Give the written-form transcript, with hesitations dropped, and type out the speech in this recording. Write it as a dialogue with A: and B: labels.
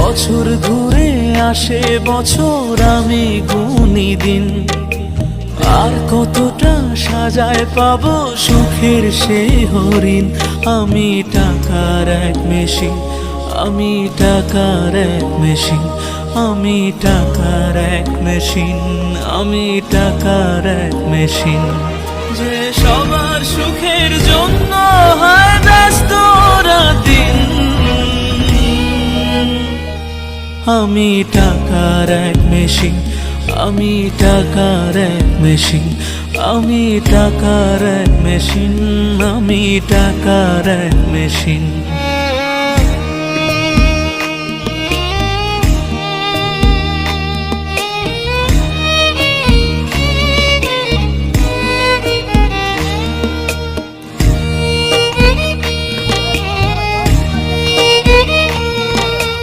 A: বছর ঘুরে আসে বছর, আমি গুনি দিন। আর কতটা সাজায় পাবো সুখের সেই হরিণ। আমি টাকার এক মেশিন, আমি টাকার এক মেশিন, আমি টাকার এক মেশিন, আমি টাকার এক মেশিন। যে সবার সুখের জন্য হয় ব্যস্ত রাতদিন। আমি টাকার এক মেশিন, আমি টাকার এক মেশিন, আমি টাকার এক মেশিন, আমি টাকার এক মেশিন।